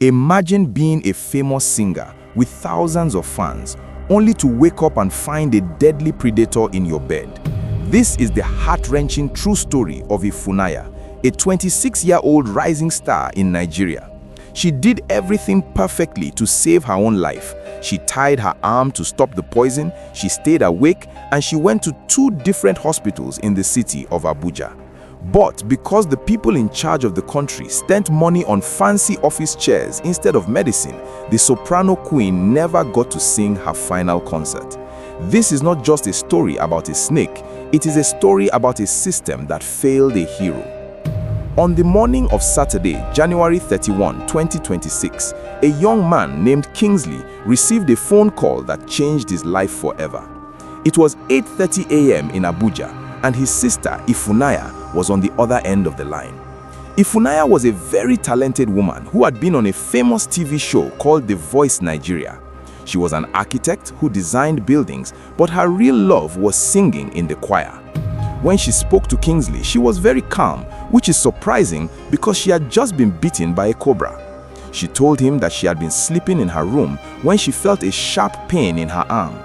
Imagine being a famous singer with thousands of fans, only to wake up and find a deadly predator in your bed. This is the heart-wrenching true story of Ifunanya, a 26-year-old rising star in Nigeria. She did everything perfectly to save her own life. She tied her arm to stop the poison, she stayed awake, and she went to 2 different hospitals in the city of Abuja. But because the people in charge of the country spent money on fancy office chairs instead of medicine, the Soprano Queen never got to sing her final concert. This is not just a story about a snake, it is a story about a system that failed a hero. On the morning of Saturday, January 31, 2026, a young man named Kingsley received a phone call that changed his life forever. It was 8:30 a.m. in Abuja, and his sister, Ifunanya, was on the other end of the line. Ifunanya was a very talented woman who had been on a famous TV show called The Voice Nigeria. She was an architect who designed buildings, but her real love was singing in the choir. When she spoke to Kingsley, she was very calm, which is surprising because she had just been bitten by a cobra. She told him that she had been sleeping in her room when she felt a sharp pain in her arm.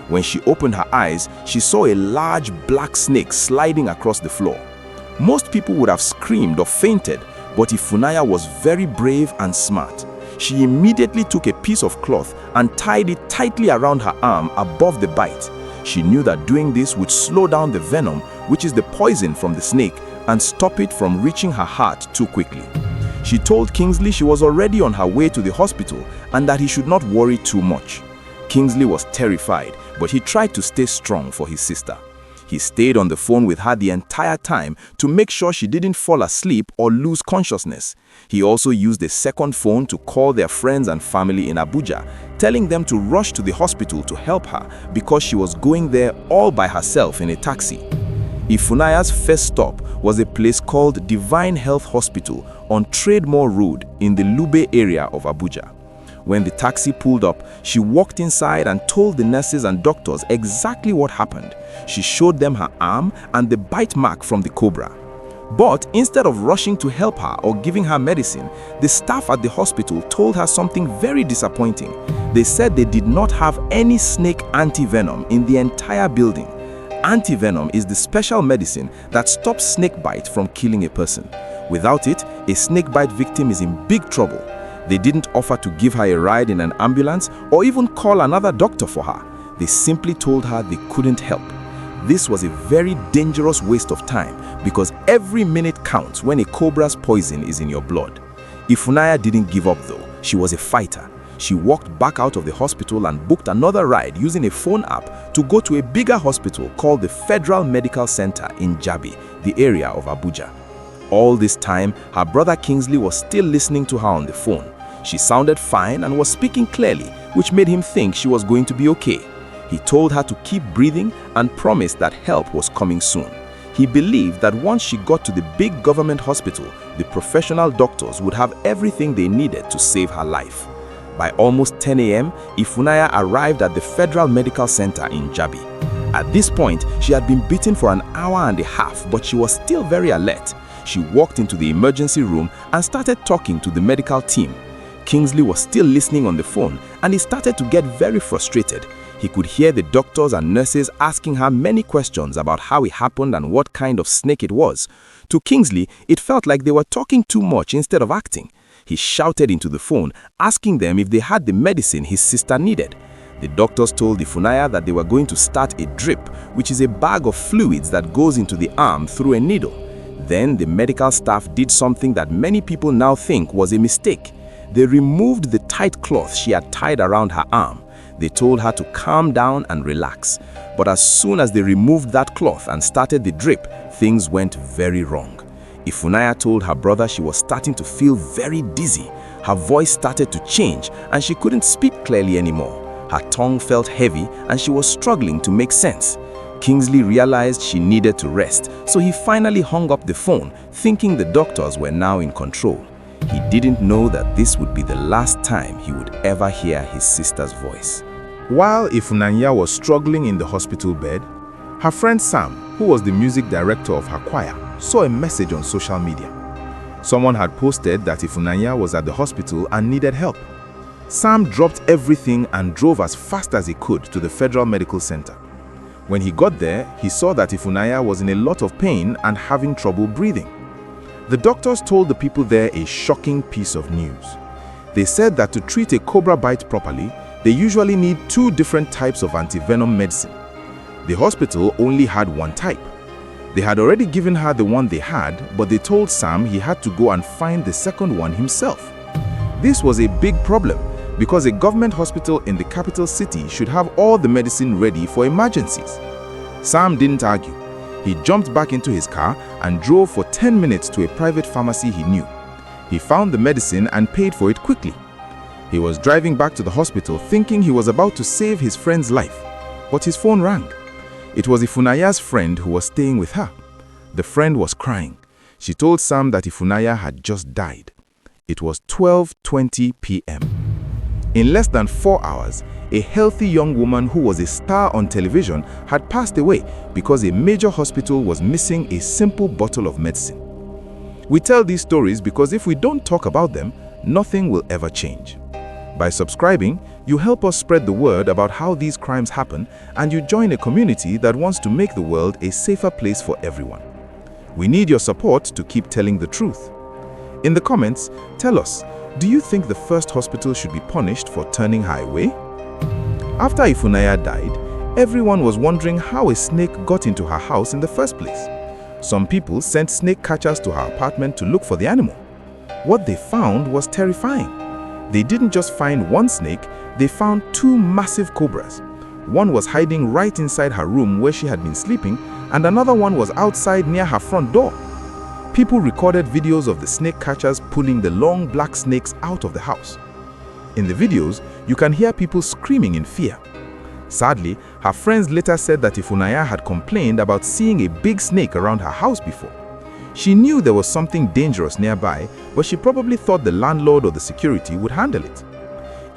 When she opened her eyes, she saw a large black snake sliding across the floor. Most people would have screamed or fainted, but Ifunanya was very brave and smart. She immediately took a piece of cloth and tied it tightly around her arm above the bite. She knew that doing this would slow down the venom, which is the poison from the snake, and stop it from reaching her heart too quickly. She told Kingsley she was already on her way to the hospital and that he should not worry too much. Kingsley was terrified, but he tried to stay strong for his sister. He stayed on the phone with her the entire time to make sure she didn't fall asleep or lose consciousness. He also used a second phone to call their friends and family in Abuja, telling them to rush to the hospital to help her because she was going there all by herself in a taxi. Ifunanya's first stop was a place called Divine Health Hospital on Trademore Road in the Lube area of Abuja. When the taxi pulled up, she walked inside and told the nurses and doctors exactly what happened. She showed them her arm and the bite mark from the cobra. But instead of rushing to help her or giving her medicine, the staff at the hospital told her something very disappointing. They said they did not have any snake anti-venom in the entire building. Anti-venom is the special medicine that stops snake bite from killing a person. Without it, a snake bite victim is in big trouble. They didn't offer to give her a ride in an ambulance or even call another doctor for her. They simply told her they couldn't help. This was a very dangerous waste of time because every minute counts when a cobra's poison is in your blood. Ifunanya didn't give up though. She was a fighter. She walked back out of the hospital and booked another ride using a phone app to go to a bigger hospital called the Federal Medical Center in Jabi, the area of Abuja. All this time, her brother Kingsley was still listening to her on the phone. She sounded fine and was speaking clearly, which made him think she was going to be okay. He told her to keep breathing and promised that help was coming soon. He believed that once she got to the big government hospital, the professional doctors would have everything they needed to save her life. By almost 10 a.m., Ifunanya arrived at the Federal Medical Center in Jabi. At this point, she had been bitten for an hour and a half, but she was still very alert. She walked into the emergency room and started talking to the medical team. Kingsley was still listening on the phone and he started to get very frustrated. He could hear the doctors and nurses asking her many questions about how it happened and what kind of snake it was. To Kingsley, it felt like they were talking too much instead of acting. He shouted into the phone, asking them if they had the medicine his sister needed. The doctors told Ifunanya that they were going to start a drip, which is a bag of fluids that goes into the arm through a needle. Then the medical staff did something that many people now think was a mistake. They removed the tight cloth she had tied around her arm. They told her to calm down and relax. But as soon as they removed that cloth and started the drip, things went very wrong. Ifunanya told her brother she was starting to feel very dizzy. Her voice started to change and she couldn't speak clearly anymore. Her tongue felt heavy and she was struggling to make sense. Kingsley realized she needed to rest, so he finally hung up the phone, thinking the doctors were now in control. He didn't know that this would be the last time he would ever hear his sister's voice. While Ifunanya was struggling in the hospital bed, her friend Sam, who was the music director of her choir, saw a message on social media. Someone had posted that Ifunanya was at the hospital and needed help. Sam dropped everything and drove as fast as he could to the Federal Medical Center. When he got there, he saw that Ifunanya was in a lot of pain and having trouble breathing. The doctors told the people there a shocking piece of news. They said that to treat a cobra bite properly, they usually need 2 different types of anti-venom medicine. The hospital only had one type. They had already given her the one they had, but they told Sam he had to go and find the second one himself. This was a big problem because a government hospital in the capital city should have all the medicine ready for emergencies. Sam didn't argue. He jumped back into his car and drove for 10 minutes to a private pharmacy he knew. He found the medicine and paid for it quickly. He was driving back to the hospital thinking he was about to save his friend's life, but his phone rang. It was Ifunanya's friend who was staying with her. The friend was crying. She told Sam that Ifunanya had just died. It was 12:20 p.m. In less than 4 hours, a healthy young woman who was a star on television had passed away because a major hospital was missing a simple bottle of medicine. We tell these stories because if we don't talk about them, nothing will ever change. By subscribing, you help us spread the word about how these crimes happen, and you join a community that wants to make the world a safer place for everyone. We need your support to keep telling the truth. In the comments, tell us, do you think the first hospital should be punished for turning her away? After Ifunanya died, everyone was wondering how a snake got into her house in the first place. Some people sent snake catchers to her apartment to look for the animal. What they found was terrifying. They didn't just find one snake, they found 2 massive cobras. One was hiding right inside her room where she had been sleeping, and another one was outside near her front door. People recorded videos of the snake catchers pulling the long black snakes out of the house. In the videos, you can hear people screaming in fear. Sadly, her friends later said that Ifunanya had complained about seeing a big snake around her house before. She knew there was something dangerous nearby, but she probably thought the landlord or the security would handle it.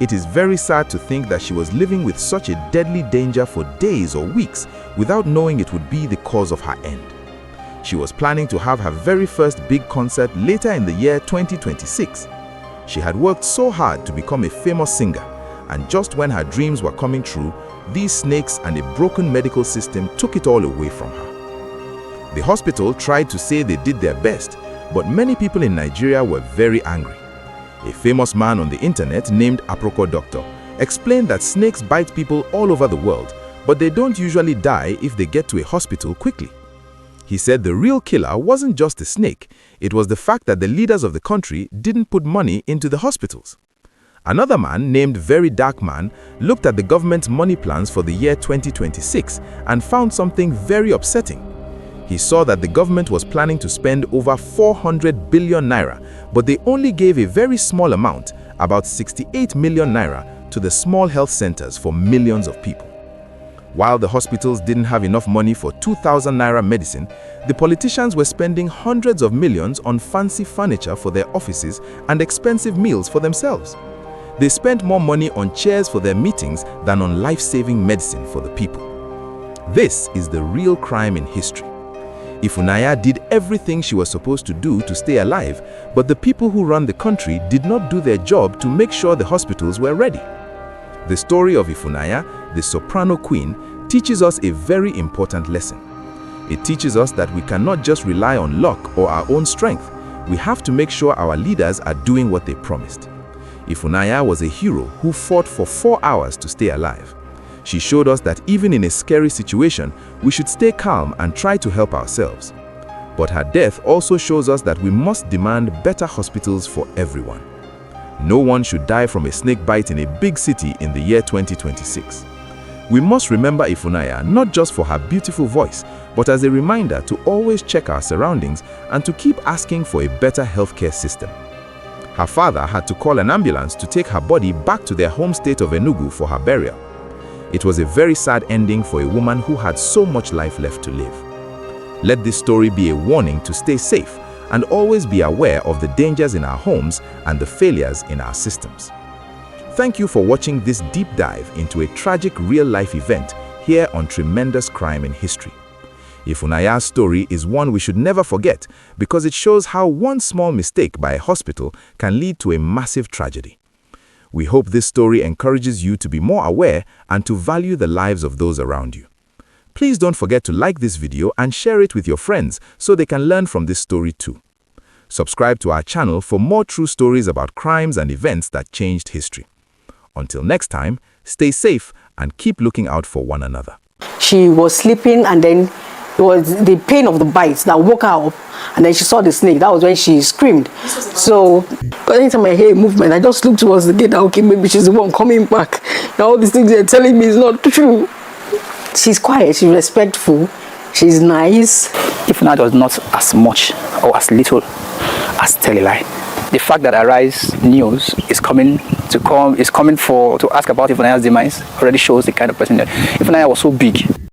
It is very sad to think that she was living with such a deadly danger for days or weeks without knowing it would be the cause of her end. She was planning to have her very first big concert later in the year 2026. She had worked so hard to become a famous singer, and just when her dreams were coming true, these snakes and a broken medical system took it all away from her. The hospital tried to say they did their best, but many people in Nigeria were very angry. A famous man on the internet named Aproko Doctor explained that snakes bite people all over the world, but they don't usually die if they get to a hospital quickly. He said the real killer wasn't just the snake, it was the fact that the leaders of the country didn't put money into the hospitals. Another man named Very Dark Man looked at the government's money plans for the year 2026 and found something very upsetting. He saw that the government was planning to spend over 400 billion naira, but they only gave a very small amount, about 68 million naira, to the small health centers for millions of people. While the hospitals didn't have enough money for 2,000 naira medicine, the politicians were spending hundreds of millions on fancy furniture for their offices and expensive meals for themselves. They spent more money on chairs for their meetings than on life-saving medicine for the people. This is the real crime in history. Ifunanya did everything she was supposed to do to stay alive, but the people who run the country did not do their job to make sure the hospitals were ready. The story of Ifunanya, the Soprano Queen, teaches us a very important lesson. It teaches us that we cannot just rely on luck or our own strength. We have to make sure our leaders are doing what they promised. Ifunanya was a hero who fought for 4 hours to stay alive. She showed us that even in a scary situation, we should stay calm and try to help ourselves. But her death also shows us that we must demand better hospitals for everyone. No one should die from a snake bite in a big city in the year 2026. We must remember Ifunanya not just for her beautiful voice, but as a reminder to always check our surroundings and to keep asking for a better healthcare system. Her father had to call an ambulance to take her body back to their home state of Enugu for her burial. It was a very sad ending for a woman who had so much life left to live. Let this story be a warning to stay safe and always be aware of the dangers in our homes and the failures in our systems. Thank you for watching this deep dive into a tragic real-life event here on Tremendous Crime in History. Ifunanya's story is one we should never forget because it shows how one small mistake by a hospital can lead to a massive tragedy. We hope this story encourages you to be more aware and to value the lives of those around you. Please don't forget to like this video and share it with your friends so they can learn from this story too. Subscribe to our channel for more true stories about crimes and events that changed history. Until next time, stay safe and keep looking out for one another. She was sleeping and then it was the pain of the bite that woke her up, and then she saw the snake. That was when she screamed. So anytime I hear a movement, I just look towards the gate. Okay, maybe she's the one coming back. Now all these things they're telling me is not true. She's quiet, she's respectful, she's nice. Ifunanya was not as much or as little as Telelai. The fact that Arise News is coming to ask about Ifunanya's demise already shows the kind of person that Ifunanya was so big.